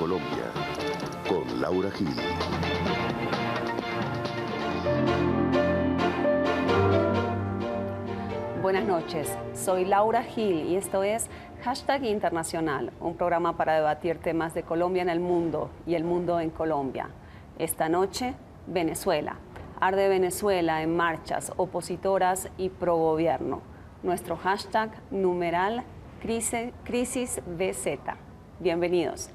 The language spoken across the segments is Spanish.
Colombia, con Laura Gil. Buenas noches, soy Laura Gil y esto es Hashtag Internacional, un programa para debatir temas de Colombia en el mundo y el mundo en Colombia. Esta noche, Venezuela. Arde Venezuela en marchas opositoras y pro gobierno. Nuestro hashtag numeral crisis BZ. Bienvenidos.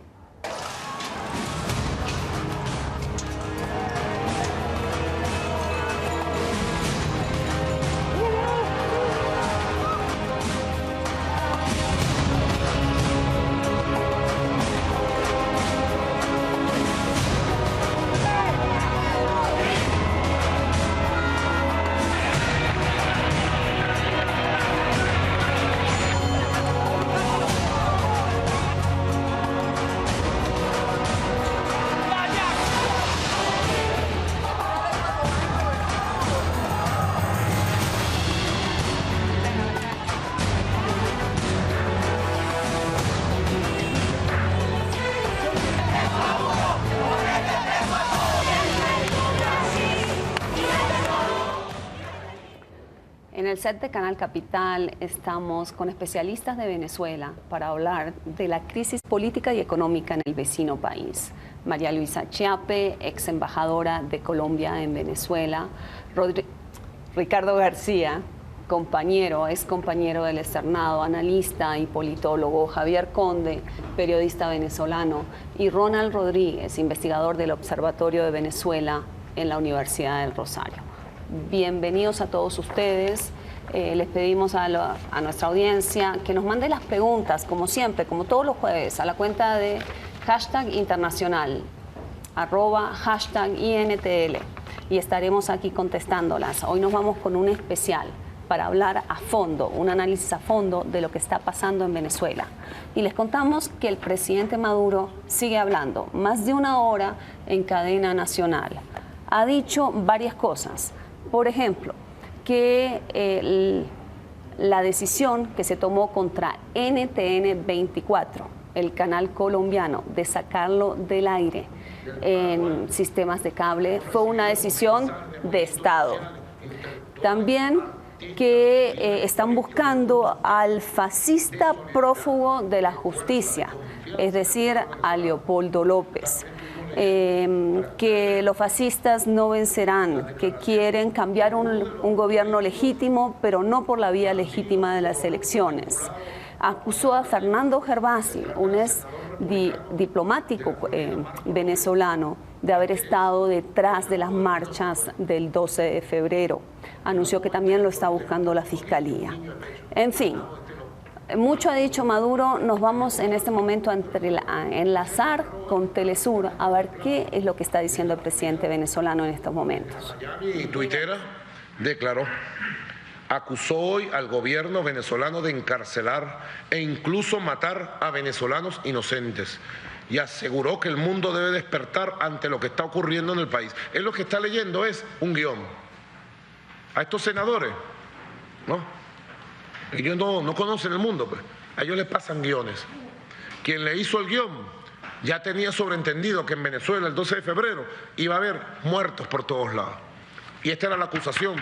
En el set de Canal Capital estamos con especialistas de Venezuela para hablar de la crisis política y económica en el vecino país. María Luisa Chiappe, ex embajadora de Colombia en Venezuela. Ricardo García, ex compañero del externado, analista y politólogo. Javier Conde, periodista venezolano. Y Ronald Rodríguez, investigador del Observatorio de Venezuela en la Universidad del Rosario. Bienvenidos a todos ustedes. Les pedimos a nuestra audiencia que nos mande las preguntas, como siempre, como todos los jueves, a la cuenta de Hashtag Internacional, @hashtag INTL, y estaremos aquí contestándolas. Hoy nos vamos con un especial para hablar a fondo, un análisis a fondo de lo que está pasando en Venezuela. Y les contamos que el presidente Maduro sigue hablando, más de una hora en cadena nacional. Ha dicho varias cosas. Por ejemplo, que la decisión que se tomó contra NTN 24, el canal colombiano, de sacarlo del aire en sistemas de cable, fue una decisión de Estado. También que están buscando al fascista prófugo de la justicia, es decir, a Leopoldo López. Que los fascistas no vencerán, que quieren cambiar un gobierno legítimo, pero no por la vía legítima de las elecciones. Acusó a Fernando Gervasi, un ex diplomático venezolano, de haber estado detrás de las marchas del 12 de febrero. Anunció que también lo está buscando la Fiscalía. En fin, mucho ha dicho Maduro. Nos vamos en este momento a enlazar con Telesur a ver qué es lo que está diciendo el presidente venezolano en estos momentos. Mi tuitera acusó hoy al gobierno venezolano de encarcelar e incluso matar a venezolanos inocentes y aseguró que el mundo debe despertar ante lo que está ocurriendo en el país. Él lo que está leyendo es un guión. A estos senadores, ¿no? Ellos no conocen el mundo, pues. A ellos les pasan guiones. Quien le hizo el guión ya tenía sobreentendido que en Venezuela el 12 de febrero iba a haber muertos por todos lados. Y esta era la acusación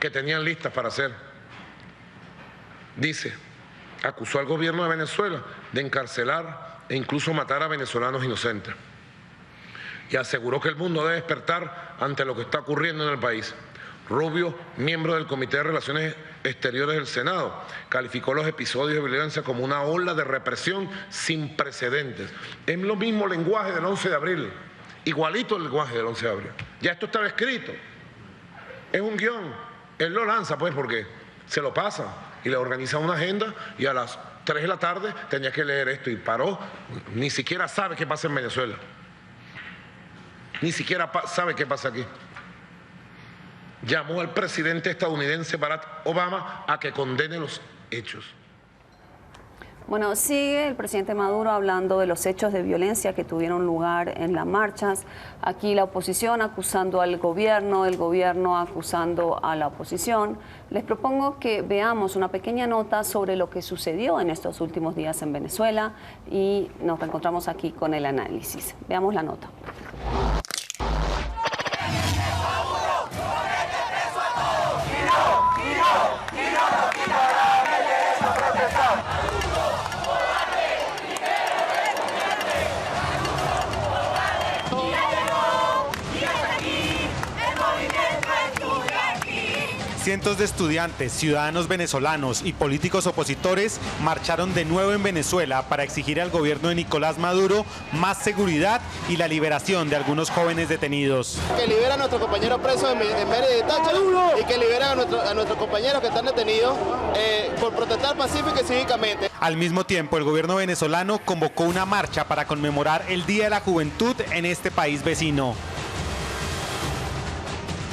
que tenían listas para hacer. Dice, acusó al gobierno de Venezuela de encarcelar e incluso matar a venezolanos inocentes. Y aseguró que el mundo debe despertar ante lo que está ocurriendo en el país. Rubio, miembro del Comité de Relaciones Exteriores del Senado, calificó los episodios de violencia como una ola de represión sin precedentes. Es lo mismo lenguaje del 11 de abril, igualito el lenguaje del 11 de abril. Ya esto estaba escrito, es un guión. Él lo lanza pues porque se lo pasa y le organiza una agenda y a las 3 de la tarde tenía que leer esto y paró. Ni siquiera sabe qué pasa en Venezuela, ni siquiera sabe qué pasa aquí. Llamó al presidente estadounidense Barack Obama a que condene los hechos. Bueno, sigue el presidente Maduro hablando de los hechos de violencia que tuvieron lugar en las marchas. Aquí la oposición acusando al gobierno, el gobierno acusando a la oposición. Les propongo que veamos una pequeña nota sobre lo que sucedió en estos últimos días en Venezuela y nos reencontramos aquí con el análisis. Veamos la nota. Cientos de estudiantes, ciudadanos venezolanos y políticos opositores marcharon de nuevo en Venezuela para exigir al gobierno de Nicolás Maduro más seguridad y la liberación de algunos jóvenes detenidos. Que liberen a nuestros compañeros presos en Mérida y Táchira y que liberen a nuestros compañeros que están detenidos por protestar pacífica y cívicamente. Al mismo tiempo, el gobierno venezolano convocó una marcha para conmemorar el Día de la Juventud en este país vecino.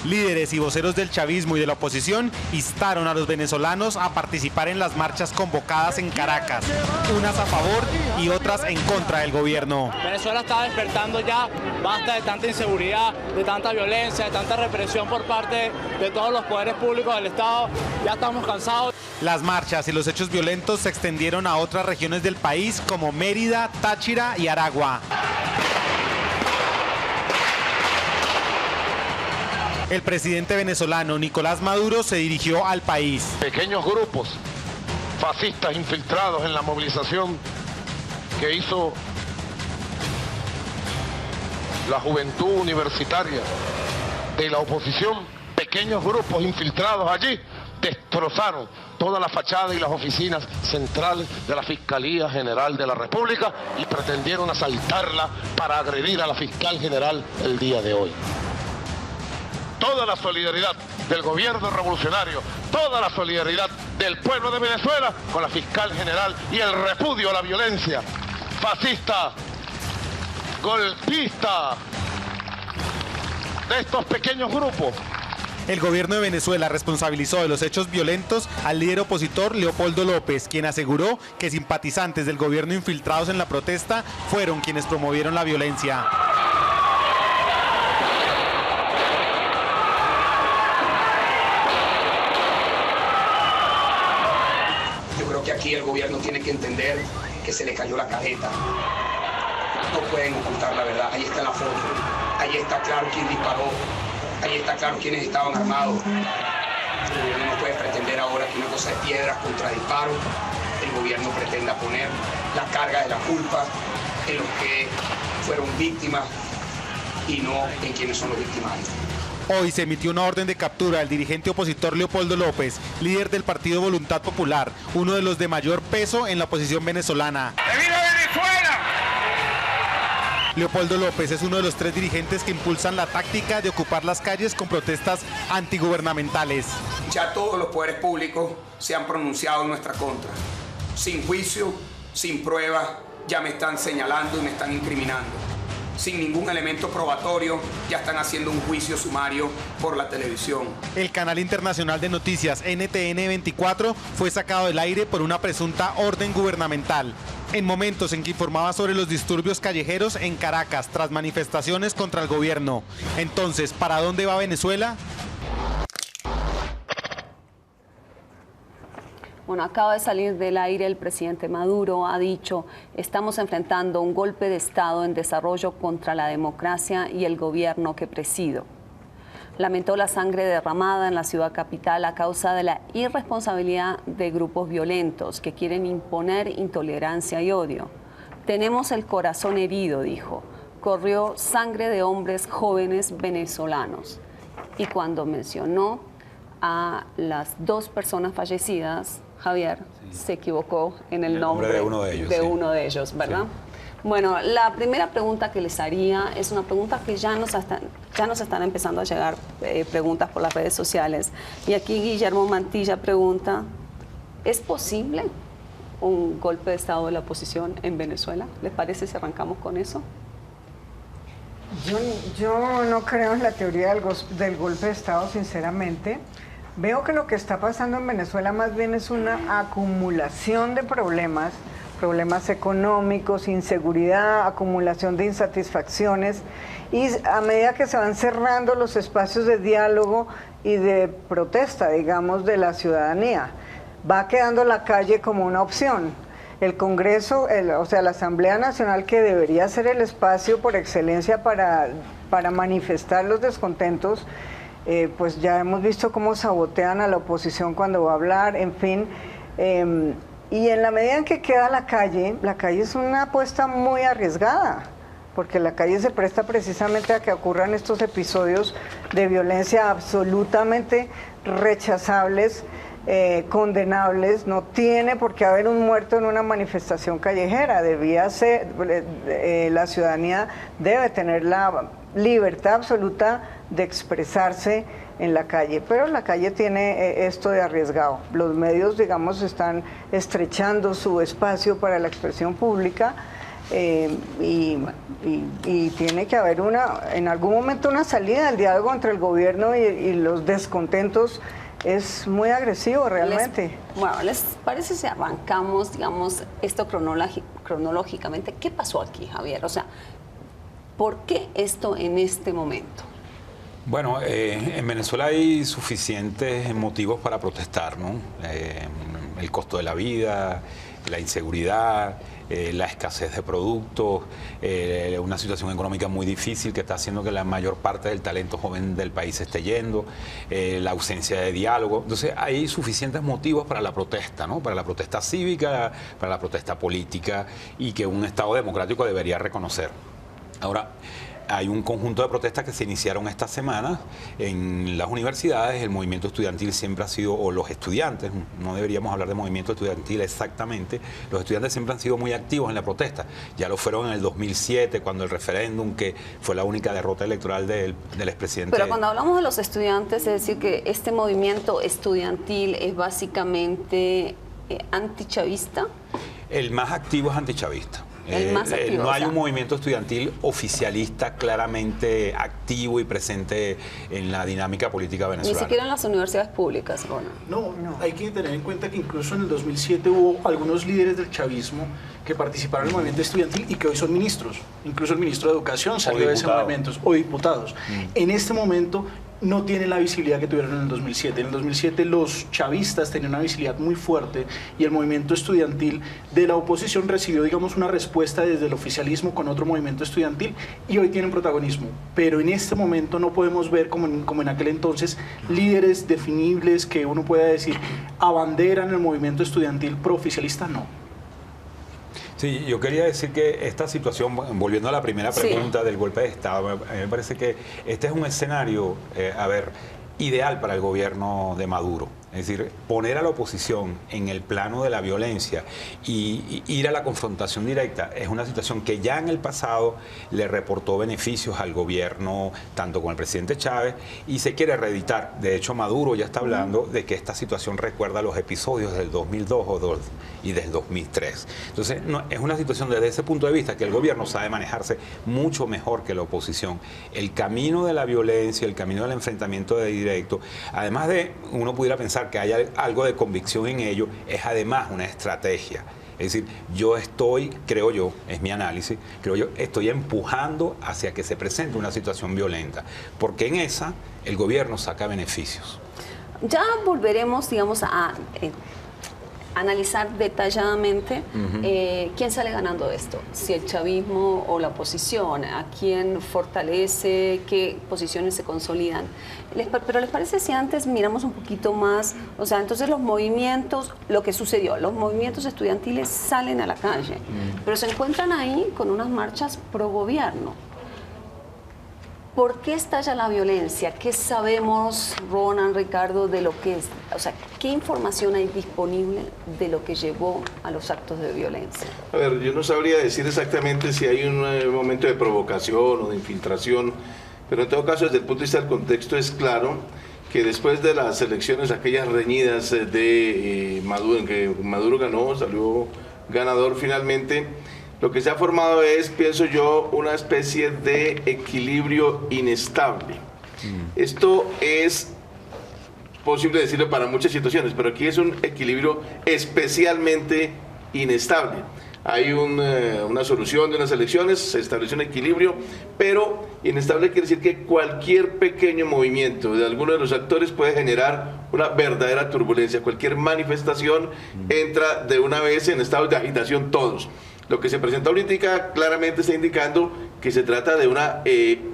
Líderes y voceros del chavismo y de la oposición instaron a los venezolanos a participar en las marchas convocadas en Caracas, unas a favor y otras en contra del gobierno. Venezuela está despertando ya, basta de tanta inseguridad, de tanta violencia, de tanta represión por parte de todos los poderes públicos del Estado, ya estamos cansados. Las marchas y los hechos violentos se extendieron a otras regiones del país como Mérida, Táchira y Aragua. El presidente venezolano Nicolás Maduro se dirigió al país. Pequeños grupos fascistas infiltrados en la movilización que hizo la juventud universitaria de la oposición, pequeños grupos infiltrados allí, destrozaron toda la fachada y las oficinas centrales de la Fiscalía General de la República y pretendieron asaltarla para agredir a la fiscal general el día de hoy. Toda la solidaridad del gobierno revolucionario, toda la solidaridad del pueblo de Venezuela con la fiscal general y el repudio a la violencia fascista, golpista de estos pequeños grupos. El gobierno de Venezuela responsabilizó de los hechos violentos al líder opositor Leopoldo López, quien aseguró que simpatizantes del gobierno infiltrados en la protesta fueron quienes promovieron la violencia. Que aquí el gobierno tiene que entender que se le cayó la careta. No pueden ocultar la verdad. Ahí está la foto. Ahí está claro quién disparó. Ahí está claro quiénes estaban armados. El gobierno no puede pretender ahora que una cosa es piedras contra disparos. El gobierno pretenda poner la carga de la culpa en los que fueron víctimas y no en quienes son los victimarios. Hoy se emitió una orden de captura del dirigente opositor Leopoldo López, líder del Partido Voluntad Popular, uno de los de mayor peso en la oposición venezolana. ¡Viva Venezuela! Leopoldo López es uno de los 3 dirigentes que impulsan la táctica de ocupar las calles con protestas antigubernamentales. Ya todos los poderes públicos se han pronunciado en nuestra contra. Sin juicio, sin prueba, ya me están señalando y me están incriminando. Sin ningún elemento probatorio, ya están haciendo un juicio sumario por la televisión. El canal internacional de noticias NTN 24 fue sacado del aire por una presunta orden gubernamental, en momentos en que informaba sobre los disturbios callejeros en Caracas tras manifestaciones contra el gobierno. Entonces, ¿para dónde va Venezuela? Bueno, acaba de salir del aire el presidente Maduro, ha dicho, estamos enfrentando un golpe de Estado en desarrollo contra la democracia y el gobierno que presido. Lamentó la sangre derramada en la ciudad capital a causa de la irresponsabilidad de grupos violentos que quieren imponer intolerancia y odio. Tenemos el corazón herido, dijo. Corrió sangre de hombres jóvenes venezolanos. Y cuando mencionó a las 2 personas fallecidas, Javier se equivocó en el nombre de uno de ellos, ¿verdad? Sí. Bueno, la primera pregunta que les haría es una pregunta que ya nos están empezando a llegar preguntas por las redes sociales. Y aquí Guillermo Mantilla pregunta, ¿es posible un golpe de Estado de la oposición en Venezuela? ¿Les parece si arrancamos con eso? Yo no creo en la teoría del golpe de Estado, sinceramente. Veo que lo que está pasando en Venezuela más bien es una acumulación de problemas problemas económicos, inseguridad, acumulación de insatisfacciones, y a medida que se van cerrando los espacios de diálogo y de protesta, digamos, de la ciudadanía, va quedando la calle como una opción. El Congreso, o sea, la Asamblea Nacional, que debería ser el espacio por excelencia para manifestar los descontentos, pues ya hemos visto cómo sabotean a la oposición cuando va a hablar, en fin. Y en la medida en que queda la calle es una apuesta muy arriesgada, porque la calle se presta precisamente a que ocurran estos episodios de violencia absolutamente rechazables, condenables. No tiene por qué haber un muerto en una manifestación callejera. Debía ser, la ciudadanía debe tener la libertad absoluta de expresarse en la calle, pero la calle tiene esto de arriesgado. Los medios, digamos, están estrechando su espacio para la expresión pública, y tiene que haber en algún momento una salida del diálogo entre el gobierno y los descontentos. Es muy agresivo realmente. ¿Les parece si arrancamos, digamos, esto cronológicamente? ¿Qué pasó aquí, Javier? O sea, ¿por qué esto en este momento? Bueno, en Venezuela hay suficientes motivos para protestar, ¿no? El costo de la vida, la inseguridad, la escasez de productos, una situación económica muy difícil que está haciendo que la mayor parte del talento joven del país se esté yendo, la ausencia de diálogo. Entonces hay suficientes motivos para la protesta, ¿no? Para la protesta cívica, para la protesta política, y que un Estado democrático debería reconocer. Ahora, hay un conjunto de protestas que se iniciaron esta semana en las universidades. El movimiento estudiantil siempre ha sido, o los estudiantes, no deberíamos hablar de movimiento estudiantil exactamente, los estudiantes siempre han sido muy activos en la protesta. Ya lo fueron en el 2007, cuando el referéndum, que fue la única derrota electoral del expresidente. Pero cuando hablamos de los estudiantes, es decir, que este movimiento estudiantil es básicamente antichavista. El más activo es antichavista. Activo, no hay un movimiento estudiantil oficialista claramente activo y presente en la dinámica política venezolana. Ni siquiera en las universidades públicas, Ronald. No, hay que tener en cuenta que incluso en el 2007 hubo algunos líderes del chavismo que participaron en el movimiento estudiantil y que hoy son ministros. Incluso el ministro de Educación salió de ese movimiento, o diputados. En este momento no tienen la visibilidad que tuvieron en el 2007. En el 2007 los chavistas tenían una visibilidad muy fuerte y el movimiento estudiantil de la oposición recibió, digamos, una respuesta desde el oficialismo con otro movimiento estudiantil, y hoy tienen protagonismo. Pero en este momento no podemos ver, como en aquel entonces, líderes definibles que uno pueda decir abanderan el movimiento estudiantil prooficialista, no. Sí, yo quería decir que esta situación, volviendo a la primera pregunta del golpe de Estado, me parece que este es un escenario, ideal para el gobierno de Maduro. Es decir, poner a la oposición en el plano de la violencia y ir a la confrontación directa es una situación que ya en el pasado le reportó beneficios al gobierno, tanto con el presidente Chávez, y se quiere reeditar. De hecho, Maduro ya está hablando de que esta situación recuerda los episodios del 2002 y del 2003. Entonces, es una situación desde ese punto de vista que el gobierno sabe manejarse mucho mejor que la oposición. El camino de la violencia, el camino del enfrentamiento directo, además de, uno pudiera pensar que haya algo de convicción en ello, es además una estrategia. Es decir, creo yo, es mi análisis, estoy empujando hacia que se presente una situación violenta, porque en esa el gobierno saca beneficios. Ya volveremos, digamos, a analizar detalladamente quién sale ganando esto, si el chavismo o la oposición, a quién fortalece, qué posiciones se consolidan. Pero ¿les parece si antes miramos un poquito más? O sea, entonces los movimientos, lo que sucedió, los movimientos estudiantiles salen a la calle, pero se encuentran ahí con unas marchas pro gobierno. ¿Por qué estalla la violencia? ¿Qué sabemos, Ronald, Ricardo, de lo que es? O sea, ¿qué información hay disponible de lo que llevó a los actos de violencia? A ver, yo no sabría decir exactamente si hay un momento de provocación o de infiltración, pero en todo caso, desde el punto de vista del contexto, es claro que después de las elecciones, aquellas reñidas de Maduro, en que Maduro ganó, salió ganador finalmente, lo que se ha formado es, pienso yo, una especie de equilibrio inestable. Esto es posible decirlo para muchas situaciones, pero aquí es un equilibrio especialmente inestable. hay una solución de unas elecciones, se estableció un equilibrio, pero inestable quiere decir que cualquier pequeño movimiento de alguno de los actores puede generar una verdadera turbulencia. Cualquier manifestación entra de una vez en estado de agitación todos. Lo que se presenta ahorita claramente está indicando que se trata de una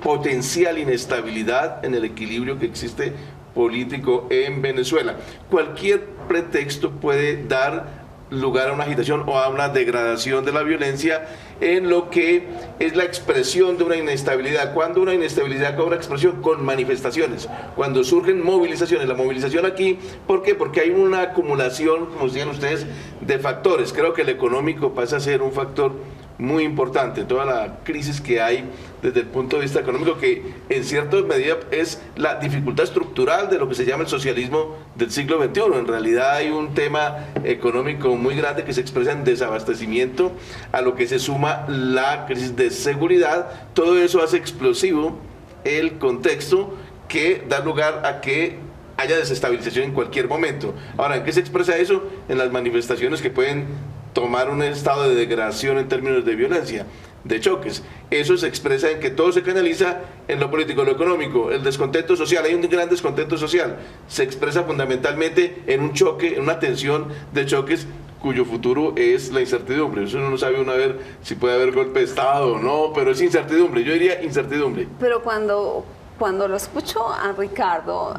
potencial inestabilidad en el equilibrio que existe político en Venezuela. Cualquier pretexto puede dar lugar a una agitación o a una degradación de la violencia en lo que es la expresión de una inestabilidad. Cuando una inestabilidad cobra expresión con manifestaciones, cuando surgen movilizaciones. La movilización aquí, ¿por qué? Porque hay una acumulación, como decían ustedes, de factores. Creo que el económico pasa a ser un factor muy importante, toda la crisis que hay desde el punto de vista económico, que en cierta medida es la dificultad estructural de lo que se llama el socialismo del siglo XXI. En realidad hay un tema económico muy grande que se expresa en desabastecimiento, a lo que se suma la crisis de seguridad. Todo eso hace explosivo el contexto que da lugar a que haya desestabilización en cualquier momento. Ahora, ¿en qué se expresa eso? En las manifestaciones que pueden tomar un estado de degradación en términos de violencia, de choques. Eso se expresa en que todo se canaliza en lo político, lo económico, el descontento social. Hay un gran descontento social. Se expresa fundamentalmente en un choque, en una tensión de choques cuyo futuro es la incertidumbre. Eso uno no sabe a ver si puede haber golpe de Estado o no, pero es incertidumbre. Yo diría incertidumbre. Pero cuando lo escucho a Ricardo,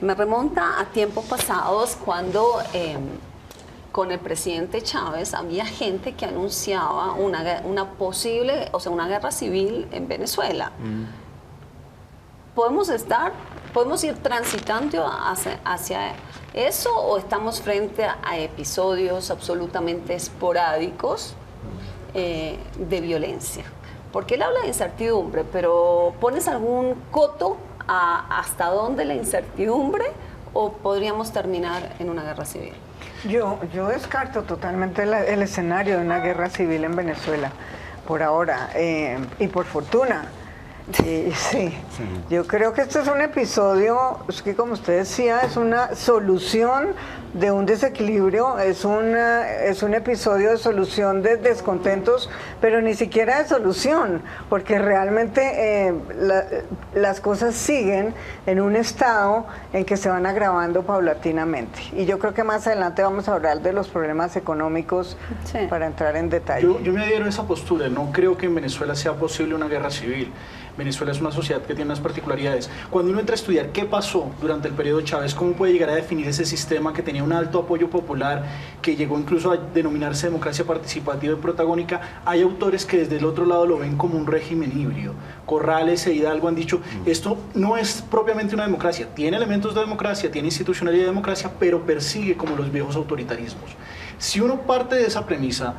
me remonta a tiempos pasados cuando con el presidente Chávez había gente que anunciaba una posible, o sea, una guerra civil en Venezuela. ¿Podemos ir transitando hacia eso o estamos frente a episodios absolutamente esporádicos de violencia? Porque él habla de incertidumbre, pero ¿pones algún coto hasta dónde la incertidumbre o podríamos terminar en una guerra civil? Yo descarto totalmente el escenario de una guerra civil en Venezuela, por ahora, y por fortuna. Sí, yo creo que este es un episodio, es que como usted decía, es una solución de un desequilibrio, es un episodio de solución de descontentos, pero ni siquiera de solución, porque realmente las cosas siguen en un estado en que se van agravando paulatinamente. Y yo creo que más adelante vamos a hablar de los problemas económicos para entrar en detalle. Yo me adhiero a esa postura, no creo que en Venezuela sea posible una guerra civil. Venezuela es una sociedad que tiene unas particularidades. Cuando uno entra a estudiar qué pasó durante el periodo Chávez, cómo puede llegar a definir ese sistema que tenía un alto apoyo popular, que llegó incluso a denominarse democracia participativa y protagónica, hay autores que desde el otro lado lo ven como un régimen híbrido. Corrales e Hidalgo han dicho, esto no es propiamente una democracia, tiene elementos de democracia, tiene institucionalidad de democracia, pero persigue como los viejos autoritarismos. Si uno parte de esa premisa,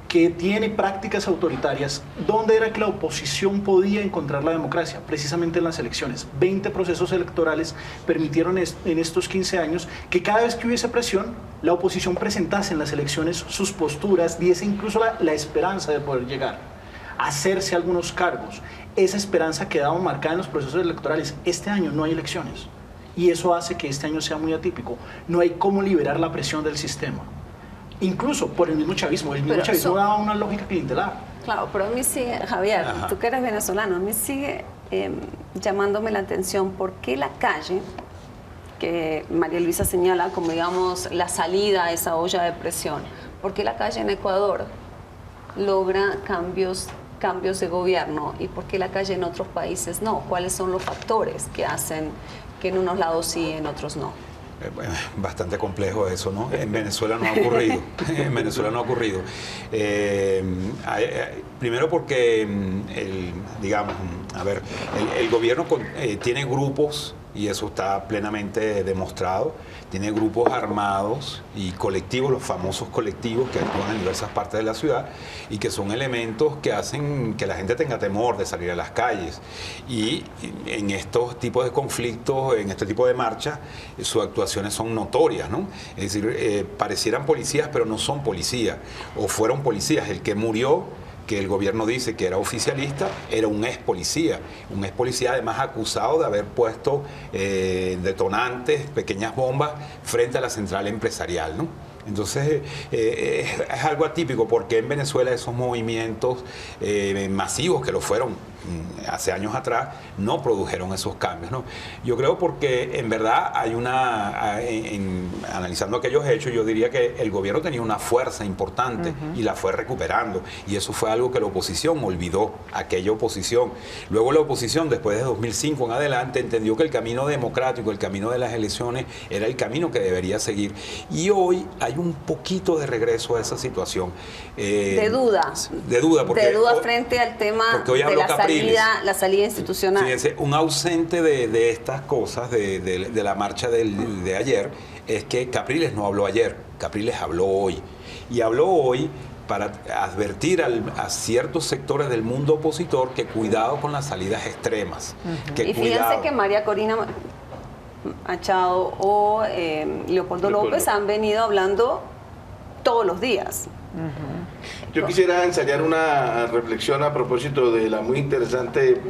que tiene prácticas autoritarias, ¿dónde era que la oposición podía encontrar la democracia? Precisamente en las elecciones. 20 procesos electorales permitieron en estos 15 años que cada vez que hubiese presión, la oposición presentase en las elecciones sus posturas, diese incluso la esperanza de poder llegar, hacerse algunos cargos. Esa esperanza quedaba marcada en los procesos electorales. Este año no hay elecciones y eso hace que este año sea muy atípico. No hay cómo liberar la presión del sistema. Incluso por el mismo chavismo. El mismo chavismo daba una lógica clientelar. Claro, pero a mí sigue, Javier, tú que eres venezolano, a mí sigue llamándome la atención por qué la calle, que María Luisa señala como, digamos, la salida a esa olla de presión, por qué la calle en Ecuador logra cambios de gobierno y por qué la calle en otros países no. ¿Cuáles son los factores que hacen que en unos lados sí y en otros no? Bastante complejo eso, ¿no? En Venezuela no ha ocurrido. En Venezuela no ha ocurrido. Primero porque, el gobierno tiene grupos, y eso está plenamente demostrado, tiene grupos armados y colectivos, los famosos colectivos que actúan en diversas partes de la ciudad y que son elementos que hacen que la gente tenga temor de salir a las calles. Y en estos tipos de conflictos, en este tipo de marchas, sus actuaciones son notorias, ¿no? Es decir, parecieran policías, pero no son policías, o fueron policías. El que murió, que el gobierno dice que era oficialista, era un ex policía además acusado de haber puesto detonantes, pequeñas bombas frente a la central empresarial, ¿no? Entonces, es algo atípico porque en Venezuela esos movimientos masivos que lo fueron hace años atrás no produjeron esos cambios, ¿no? Yo creo porque en verdad hay analizando aquellos hechos, yo diría que el gobierno tenía una fuerza importante y la fue recuperando, y eso fue algo que la oposición olvidó, aquella oposición. Luego la oposición, después de 2005 en adelante, entendió que el camino democrático, el camino de las elecciones era el camino que debería seguir, y hoy hay un poquito de regreso a esa situación. De duda. De duda, porque frente al tema hoy de la salida institucional. Fíjense, un ausente de estas cosas, de la marcha de ayer, es que Capriles no habló ayer, Capriles habló hoy. Y habló hoy para advertir a ciertos sectores del mundo opositor que cuidado con las salidas extremas. Y fíjense que María Corina Machado o Leopoldo López han venido hablando todos los días. Yo quisiera ensayar una reflexión a propósito de la muy interesante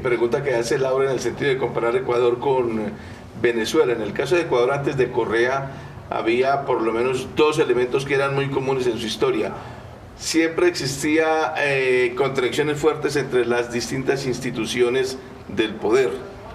pregunta que hace Laura en el sentido de comparar Ecuador con Venezuela. En el caso de Ecuador, antes de Correa, había por lo menos dos elementos que eran muy comunes en su historia. Siempre existía contradicciones fuertes entre las distintas instituciones del poder,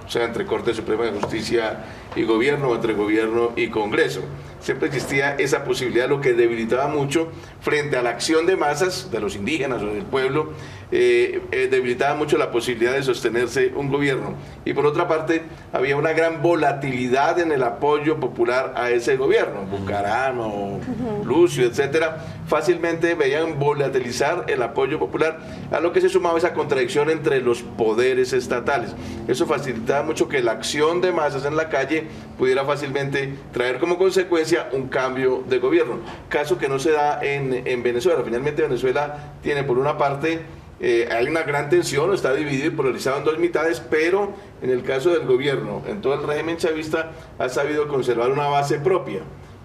o sea, entre Corte Suprema de Justicia y Gobierno, o entre Gobierno y Congreso. Siempre existía esa posibilidad, lo que debilitaba mucho frente a la acción de masas, de los indígenas o del pueblo, debilitaba mucho la posibilidad de sostenerse un gobierno. Y por otra parte, había una gran volatilidad en el apoyo popular a ese gobierno. Bucarano, Lucio, etcétera, fácilmente veían volatilizar el apoyo popular, a lo que se sumaba esa contradicción entre los poderes estatales. Eso facilitaba mucho que la acción de masas en la calle pudiera fácilmente traer como consecuencia un cambio de gobierno, caso que no se da en Venezuela. Finalmente Venezuela tiene por una parte, hay una gran tensión, está dividido y polarizado en dos mitades, pero en el caso del gobierno, en todo el régimen chavista, ha sabido conservar una base propia,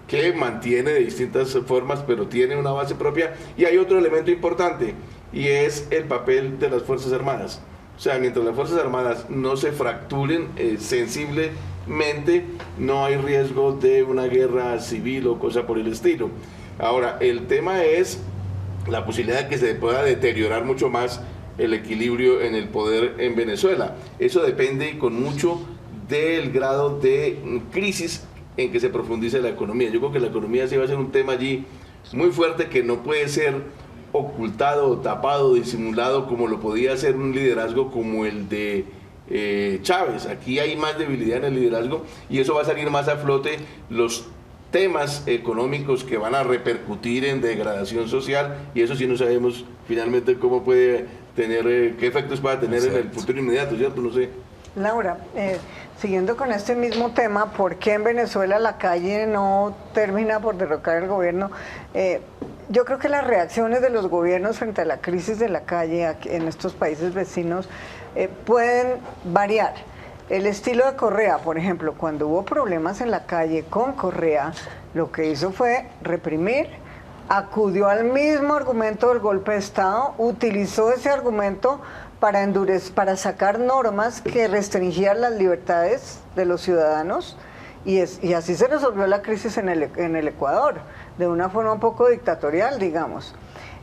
que mantiene de distintas formas, pero tiene una base propia. Y hay otro elemento importante, y es el papel de las Fuerzas Armadas. O sea, mientras las Fuerzas Armadas no se fracturen sensiblemente, no hay riesgo de una guerra civil o cosa por el estilo. Ahora, el tema es la posibilidad de que se pueda deteriorar mucho más el equilibrio en el poder en Venezuela. Eso depende con mucho del grado de crisis en que se profundice la economía. Yo creo que la economía sí va a ser un tema allí muy fuerte, que no puede ser ocultado, tapado, disimulado como lo podía hacer un liderazgo como el de Chávez. Aquí hay más debilidad en el liderazgo y eso va a salir más a flote, los temas económicos que van a repercutir en degradación social, y eso sí no sabemos finalmente cómo puede tener, qué efectos va a tener en el futuro inmediato, ¿cierto? No sé. Laura, siguiendo con este mismo tema, ¿por qué en Venezuela la calle no termina por derrocar el gobierno? Yo creo que las reacciones de los gobiernos frente a la crisis de la calle en estos países vecinos pueden variar. El estilo de Correa, por ejemplo, cuando hubo problemas en la calle con Correa, lo que hizo fue reprimir, acudió al mismo argumento del golpe de Estado, utilizó ese argumento para sacar normas que restringían las libertades de los ciudadanos, y así se resolvió la crisis en el Ecuador, de una forma un poco dictatorial, digamos.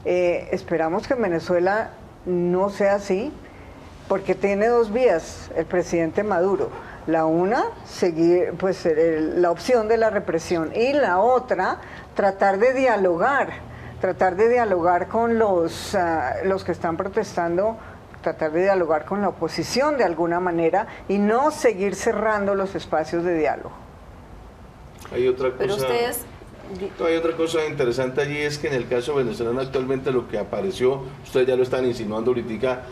Esperamos que en Venezuela no sea así, porque tiene dos vías el presidente Maduro. La una, seguir pues la opción de la represión, y la otra, tratar de dialogar con los que están protestando, tratar de dialogar con la oposición de alguna manera y no seguir cerrando los espacios de diálogo. Hay otra cosa. Pero ustedes... Hay otra cosa interesante allí, es que en el caso venezolano actualmente lo que apareció, ustedes ya lo están insinuando ahorita,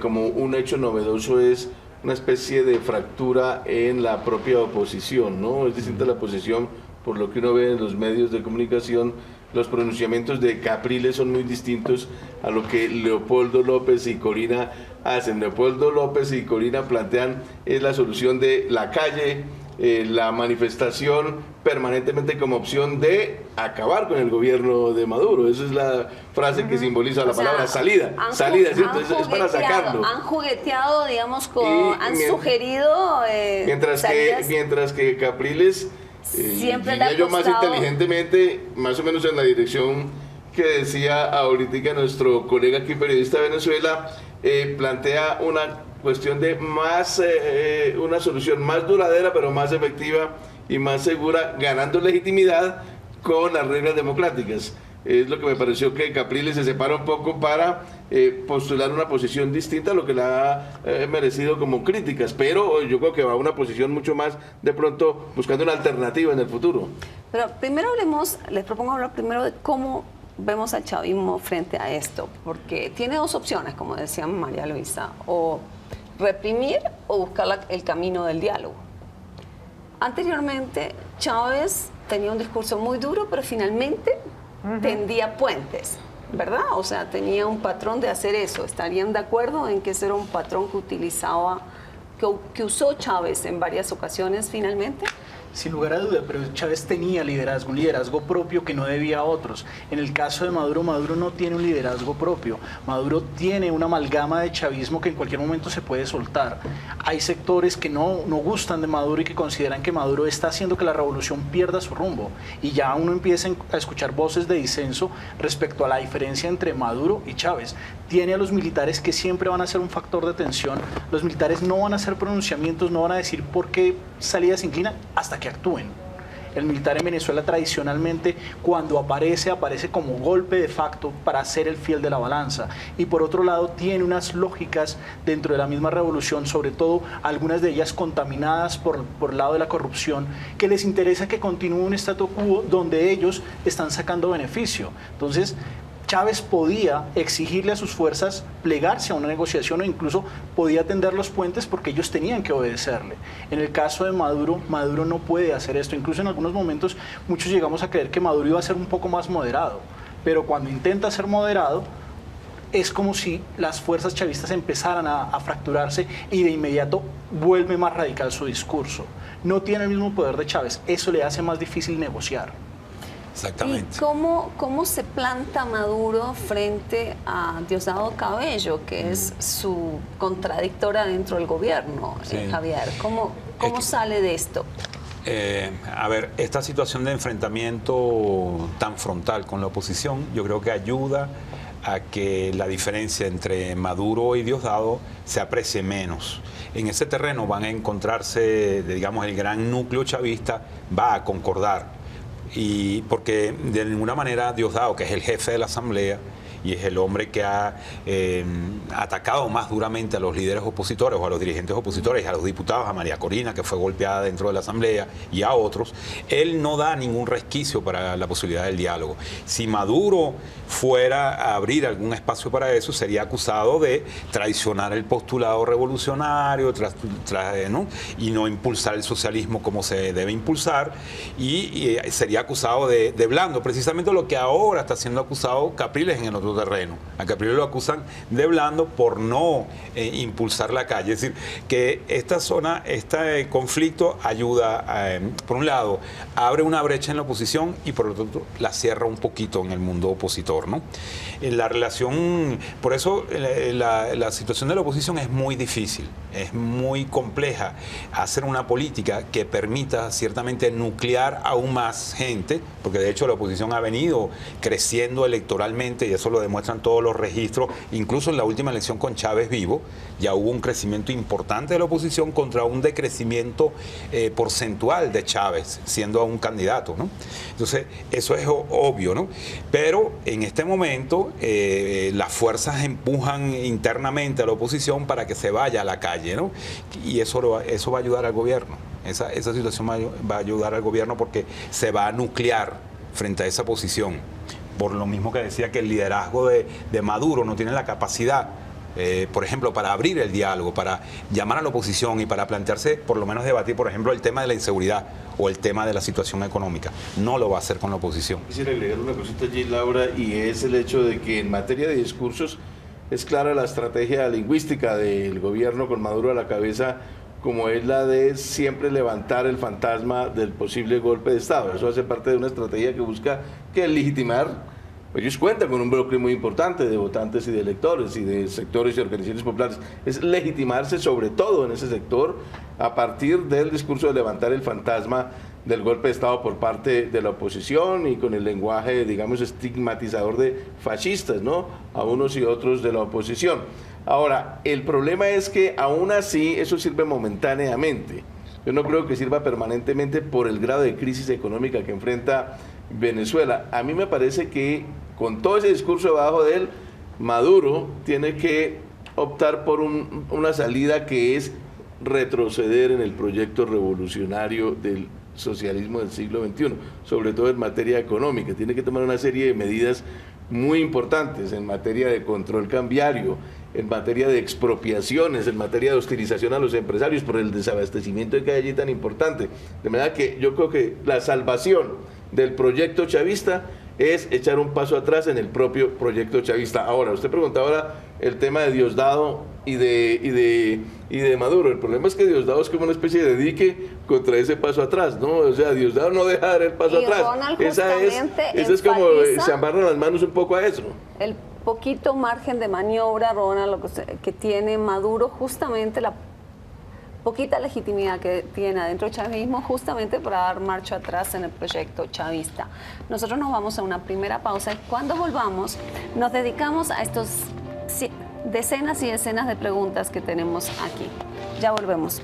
como un hecho novedoso, es una especie de fractura en la propia oposición, ¿no? Es distinta la oposición, por lo que uno ve en los medios de comunicación. Los pronunciamientos de Capriles son muy distintos a lo que Leopoldo López y Corina hacen. Leopoldo López y Corina plantean la solución de la calle, la manifestación permanentemente como opción de acabar con el gobierno de Maduro. Esa es la frase que simboliza la palabra salida. Salida, ¿cierto? Es para sacarlo. Han jugueteado, digamos, han sugerido mientras que Capriles Siempre le diría ha yo más costado... inteligentemente, más o menos en la dirección que decía ahorita nuestro colega aquí, periodista de Venezuela, plantea una cuestión de más, una solución más duradera, pero más efectiva y más segura, ganando legitimidad con las reglas democráticas. Es lo que me pareció que Capriles se separa un poco para postular una posición distinta a lo que le ha merecido como críticas, pero yo creo que va a una posición mucho más, de pronto, buscando una alternativa en el futuro. Pero primero hablemos, les propongo hablar primero de cómo vemos al chavismo frente a esto, porque tiene dos opciones, como decía María Luisa, o reprimir o buscar el camino del diálogo. Anteriormente, Chávez tenía un discurso muy duro, pero finalmente tendía puentes, ¿verdad? O sea, tenía un patrón de hacer eso. ¿Estarían de acuerdo en que ese era un patrón que utilizaba, que usó Chávez en varias ocasiones finalmente? Sin lugar a duda, pero Chávez tenía liderazgo, un liderazgo propio que no debía a otros. En el caso de Maduro, Maduro no tiene un liderazgo propio. Maduro tiene una amalgama de chavismo que en cualquier momento se puede soltar. Hay sectores que no gustan de Maduro y que consideran que Maduro está haciendo que la revolución pierda su rumbo. Y ya uno empieza a escuchar voces de disenso respecto a la diferencia entre Maduro y Chávez. Tiene a los militares que siempre van a ser un factor de tensión. Los militares no van a hacer pronunciamientos, no van a decir por qué salida se inclina hasta que actúen. El militar en Venezuela tradicionalmente, cuando aparece como golpe de facto para ser el fiel de la balanza. Y por otro lado tiene unas lógicas dentro de la misma revolución, sobre todo algunas de ellas contaminadas por el lado de la corrupción, que les interesa que continúe un statu quo donde ellos están sacando beneficio. Entonces, Chávez podía exigirle a sus fuerzas plegarse a una negociación o incluso podía tender los puentes porque ellos tenían que obedecerle. En el caso de Maduro, Maduro no puede hacer esto. Incluso en algunos momentos muchos llegamos a creer que Maduro iba a ser un poco más moderado. Pero cuando intenta ser moderado, es como si las fuerzas chavistas empezaran a fracturarse y de inmediato vuelve más radical su discurso. No tiene el mismo poder de Chávez. Eso le hace más difícil negociar. Exactamente. ¿Y cómo se planta Maduro frente a Diosdado Cabello, que es su contradictora dentro del gobierno, Javier? ¿Cómo sale de esto? A ver, esta situación de enfrentamiento tan frontal con la oposición, yo creo que ayuda a que la diferencia entre Maduro y Diosdado se aprecie menos. En ese terreno van a encontrarse, digamos, el gran núcleo chavista va a concordar. Y porque de ninguna manera Diosdado, que es el jefe de la Asamblea y es el hombre que ha atacado más duramente a los líderes opositores o a los dirigentes opositores, a los diputados, a María Corina, que fue golpeada dentro de la Asamblea, y a otros, él no da ningún resquicio para la posibilidad del diálogo. Si Maduro fuera a abrir algún espacio para eso, sería acusado de traicionar el postulado revolucionario ¿no? Y no impulsar el socialismo como se debe impulsar, y sería acusado de blando, precisamente lo que ahora está siendo acusado Capriles en el otro terreno. A Capriles lo acusan de blando por no impulsar la calle. Es decir, que esta zona, este conflicto ayuda, por un lado, abre una brecha en la oposición y por otro la cierra un poquito en el mundo opositor, ¿no? La relación, por eso la situación de la oposición es muy difícil, es muy compleja. Hacer una política que permita ciertamente nuclear aún más gente, porque de hecho la oposición ha venido creciendo electoralmente y eso lo demuestran todos los registros, incluso en la última elección con Chávez vivo, ya hubo un crecimiento importante de la oposición contra un decrecimiento porcentual de Chávez, siendo un candidato, ¿no? Entonces, eso es obvio, ¿no? Pero en este momento las fuerzas empujan internamente a la oposición para que se vaya a la calle, ¿no? Y eso va a ayudar al gobierno. Esa situación va a ayudar al gobierno porque se va a nuclear frente a esa posición. Por lo mismo que decía que el liderazgo de Maduro no tiene la capacidad, por ejemplo, para abrir el diálogo, para llamar a la oposición y para plantearse, por lo menos debatir, por ejemplo, el tema de la inseguridad o el tema de la situación económica. No lo va a hacer con la oposición. Quisiera agregar una cosita allí, Laura, y es el hecho de que en materia de discursos es clara la estrategia lingüística del gobierno con Maduro a la cabeza, como es la de siempre levantar el fantasma del posible golpe de Estado. Eso hace parte de una estrategia que busca legitimar. Ellos cuentan con un bloque muy importante de votantes y de electores y de sectores y organizaciones populares. Es legitimarse sobre todo en ese sector a partir del discurso de levantar el fantasma del golpe de Estado por parte de la oposición y con el lenguaje, digamos, estigmatizador de fascistas, ¿no?, a unos y otros de la oposición. Ahora, el problema es que aún así eso sirve momentáneamente. Yo no creo que sirva permanentemente por el grado de crisis económica que enfrenta Venezuela. A mí me parece que con todo ese discurso debajo de él, Maduro tiene que optar por una salida que es retroceder en el proyecto revolucionario del socialismo del siglo XXI, sobre todo en materia económica. Tiene que tomar una serie de medidas muy importantes en materia de control cambiario, en materia de expropiaciones, en materia de hostilización a los empresarios por el desabastecimiento que hay allí tan importante. De manera que yo creo que la salvación del proyecto chavista es echar un paso atrás en el propio proyecto chavista. Ahora, usted preguntaba ahora el tema de Diosdado y de Maduro. El problema es que Diosdado es como una especie de dique contra ese paso atrás, ¿no? O sea, Diosdado no deja dar el paso atrás. Esa es como, se amarran las manos un poco a eso. El poquito margen de maniobra, Ronald, que tiene Maduro, justamente la poquita legitimidad que tiene adentro del chavismo, justamente para dar marcha atrás en el proyecto chavista. Nosotros nos vamos a una primera pausa y cuando volvamos nos dedicamos a estos decenas y decenas de preguntas que tenemos aquí. Ya volvemos.